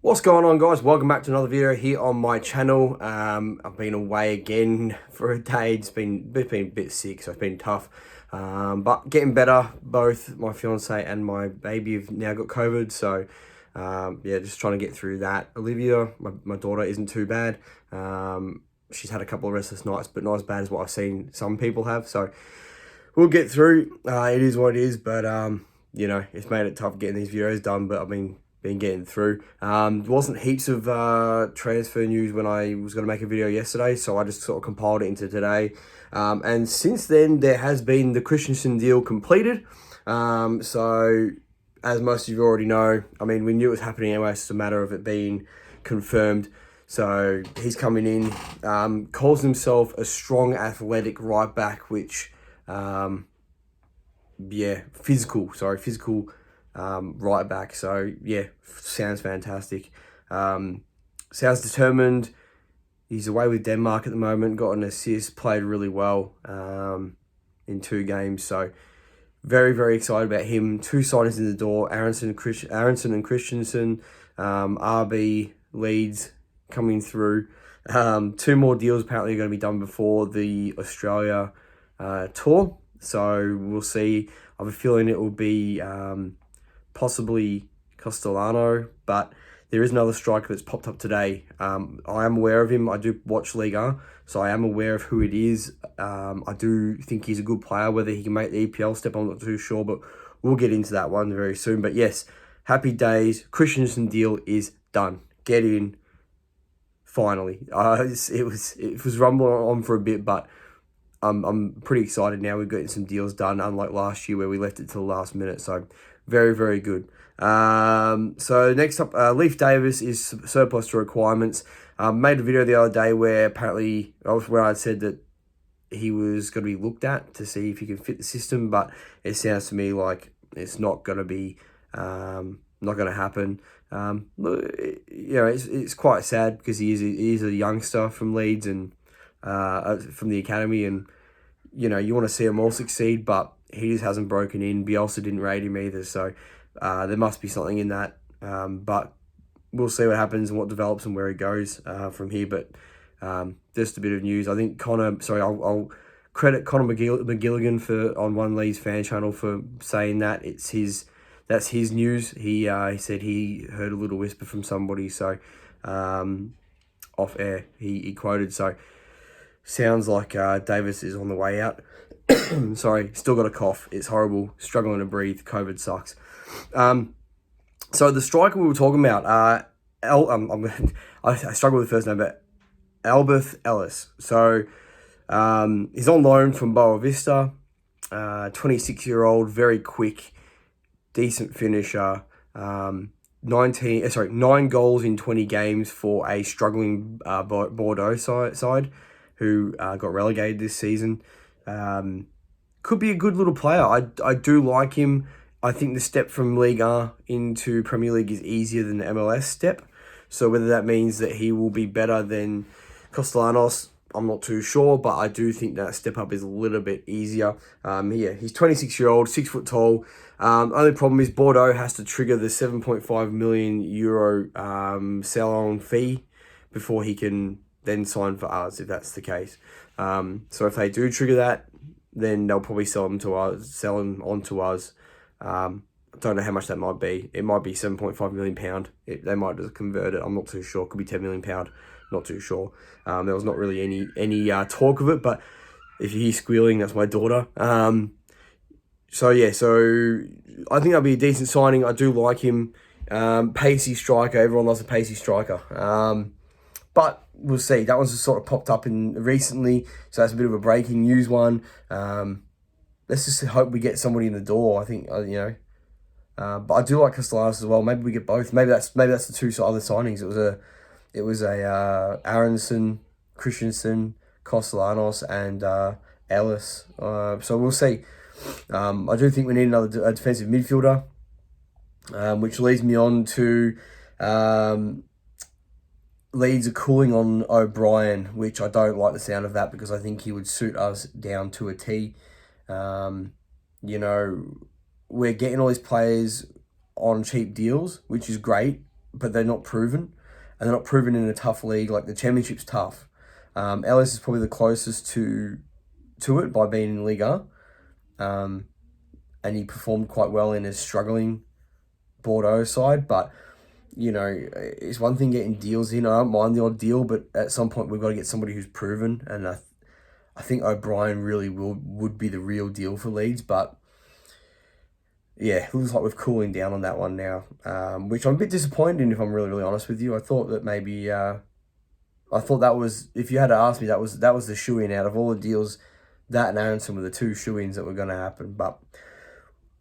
What's going on, guys? Welcome back to another video here on my channel. I've been away again for a day. It's been a bit sick, so it's been tough, but getting better. Both my fiance and my baby have now got COVID, so yeah, just trying to get through that. Olivia, my daughter, isn't too bad. She's had a couple of restless nights, but not as bad as what I've seen some people have, so we'll get through. It is what it is, but you know, it's made it tough getting these videos done, but I've been getting through. There wasn't heaps of transfer news when I was going to make a video yesterday, so I just sort of compiled it into today. And since then, there has been the Kristensen deal completed. So as most of you already know, I mean, we knew it was happening anyway. It's just a matter of it being confirmed. So he's coming in, calls himself a strong athletic right back, which, yeah, physical right back. So yeah, sounds fantastic. Sounds determined. He's away with Denmark at the moment, got an assist, played really well in 2 games. So very, very excited about him. 2 signings in the door, Aronson and Kristensen, RB, Leeds coming through. 2 more deals apparently are going to be done before the Australia tour. So we'll see. I have a feeling it will be possibly Castellano, but there is another striker that's popped up today. I am aware of him. I do watch Liga, so I am aware of who it is. I do think he's a good player. Whether he can make the EPL step, I'm not too sure, but we'll get into that one very soon. But yes, happy days. Christensen deal is done. Get in, finally. It was rumbling on for a bit, but I'm pretty excited now. We're getting some deals done, unlike last year where we left it till the last minute. So very, very good. So next up, Leif Davis is surplus to requirements. Made a video the other day where apparently where I said that he was going to be looked at to see if he can fit the system, but it sounds to me like it's not going to be not going to happen. You know, it's quite sad because he is a youngster from Leeds and from the academy, and you know, you want to see them all succeed, but he just hasn't broken in. Bielsa didn't rate him either, so there must be something in that. But we'll see what happens and what develops and where he goes from here. But just a bit of news. I think I'll credit Connor McGilligan on One Leeds fan channel for saying that that's his news. He said he heard a little whisper from somebody, so off air he quoted. So sounds like Davis is on the way out. Sorry, still got a cough. It's horrible. Struggling to breathe. COVID sucks. So the striker we were talking about, I struggle with the first name, but Albert Ellis. So he's on loan from Boa Vista. 26-year-old, very quick, decent finisher. 9 goals in 20 games for a struggling Bordeaux side who got relegated this season. Could be a good little player. I do like him. I think the step from Liga into Premier League is easier than the MLS step. So whether that means that he will be better than Castellanos, I'm not too sure, but I do think that step up is a little bit easier. Yeah, he's 26-year-old, 6 foot tall. Only problem is Bordeaux has to trigger the €7.5 million sell-on fee before he can then sign for us, if that's the case. So if they do trigger that, then they'll probably sell him on to us. I don't know how much that might be. It might be £7.5 million. They might just convert it. I'm not too sure. Could be £10 million. Not too sure. There was not really any talk of it, but if you hear squealing, that's my daughter. So yeah, so I think that'll be a decent signing. I do like him. Pacey striker. Everyone loves a pacey striker. But we'll see. That one's just sort of popped up recently, so that's a bit of a breaking news one. Let's just hope we get somebody in the door. I think you know, but I do like Castellanos as well. Maybe we get both. Maybe that's the 2 other signings. It was a Aronson, Christensen, Castellanos, and Ellis. So we'll see. I do think we need another defensive midfielder, which leads me on to Leeds are cooling on O'Brien, which I don't like the sound of that because I think he would suit us down to a T. You know, we're getting all these players on cheap deals, which is great, but they're not proven, and they're not proven in a tough league. Like the Championship's tough. Ellis is probably the closest to it by being in Liga, and he performed quite well in a struggling Bordeaux side. But you know, it's one thing getting deals in. I don't mind the odd deal, but at some point we've got to get somebody who's proven, and I think O'Brien really would be the real deal for Leeds, but yeah, it looks like we're cooling down on that one now, which I'm a bit disappointed in, if I'm really, really honest with you. I thought that maybe, I thought that was, if you had to ask me, that was the shoe-in out of all the deals. That and Aronson were the two shoe-ins that were going to happen, but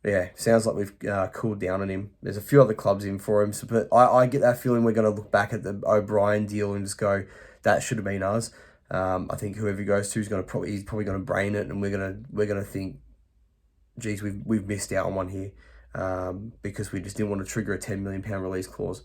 yeah, sounds like we've cooled down on him. There's a few other clubs in for him, so, but I get that feeling we're going to look back at the O'Brien deal and just go, that should have been us. I think whoever he goes to is he's probably going to brain it, and we're gonna think, geez, we've missed out on one here, because we just didn't want to trigger a £10 million release clause.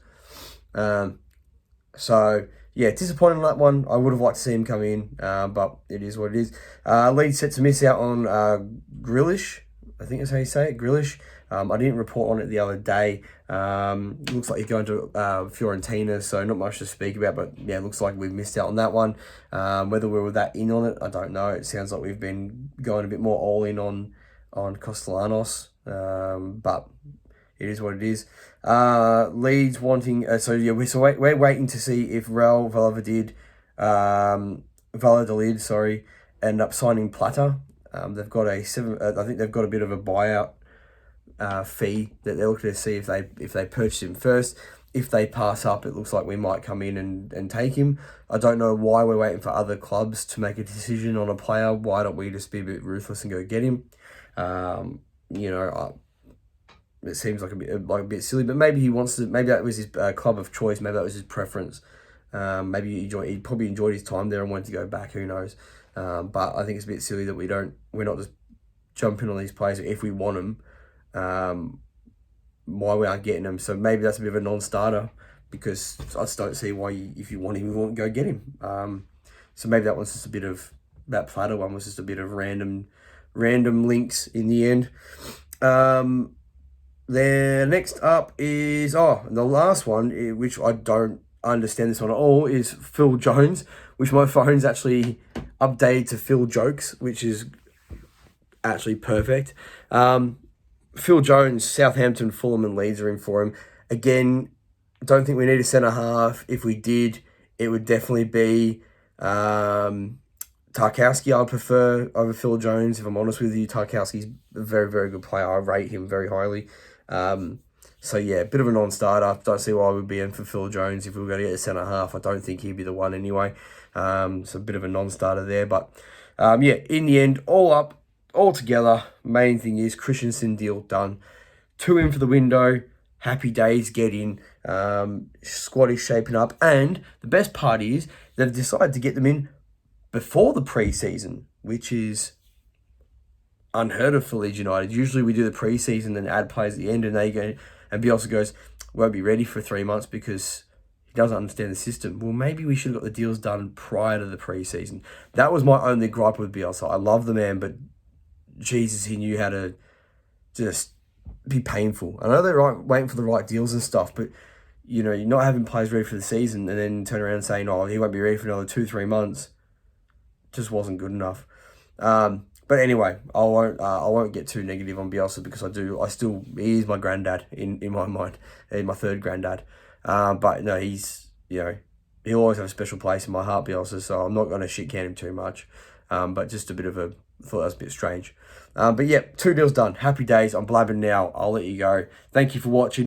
So yeah, disappointing on that one. I would have liked to see him come in, but it is what it is. Leeds set to miss out on Grealish. I think that's how you say it, Grealish. I didn't report on it the other day. Looks like he's going to Fiorentina, so not much to speak about, but yeah, it looks like we've missed out on that one. Whether we were that in on it, I don't know. It sounds like we've been going a bit more all in on Castellanos, but it is what it is. Leeds wanting, we're waiting to see if Real Valladolid, end up signing Plata. They've got I think they've got a bit of a buyout fee that they're looking to see if they purchase him first. If they pass up, it looks like we might come in and take him. I don't know why we're waiting for other clubs to make a decision on a player. Why don't we just be a bit ruthless and go get him? It seems like a bit silly, but maybe he wants to. Maybe that was his club of choice. Maybe that was his preference. Maybe he probably enjoyed his time there and wanted to go back. Who knows? But I think it's a bit silly that we're not just jumping on these players if we want them. Why we aren't getting them? So maybe that's a bit of a non-starter, because I just don't see why if you want him, you won't go get him. So maybe that one's just a bit of that Platter one was just a bit of random links in the end. Then next up is the last one, which I don't understand this one at all, is Phil Jones, which my phone's actually updated to Phil Jokes, which is actually perfect. Phil Jones, Southampton, Fulham and Leeds are in for him. Again, don't think we need a centre-half. If we did, it would definitely be Tarkowski. I'd prefer over Phil Jones, if I'm honest with you. Tarkowski's a very, very good player. I rate him very highly. So yeah, a bit of a non-starter. Don't see why we'd be in for Phil Jones if we were going to get a centre-half. I don't think he'd be the one anyway. So a bit of a non-starter there. But in the end, all together, main thing is Kristensen deal done. 2 in for the window. Happy days, get in. Squad is shaping up. And the best part is they've decided to get them in before the pre-season, which is unheard of for Leeds United. Usually we do the pre-season and add players at the end, and they go, and Bielsa goes, won't be ready for 3 months because he doesn't understand the system. Well, maybe we should have got the deals done prior to the pre-season. That was my only gripe with Bielsa. I love the man, but Jesus, he knew how to just be painful. I know they're waiting for the right deals and stuff, but you're not having players ready for the season and then turn around and saying, he won't be ready for another 2-3 months. Just wasn't good enough. But anyway, I won't get too negative on Bielsa, because he is my granddad in my mind. He's my third granddad. But no, he'll always have a special place in my heart, Bielsa, so I'm not going to shit can him too much. But just a bit of thought that was a bit strange. But yeah, 2 deals done. Happy days. I'm blabbing now. I'll let you go. Thank you for watching.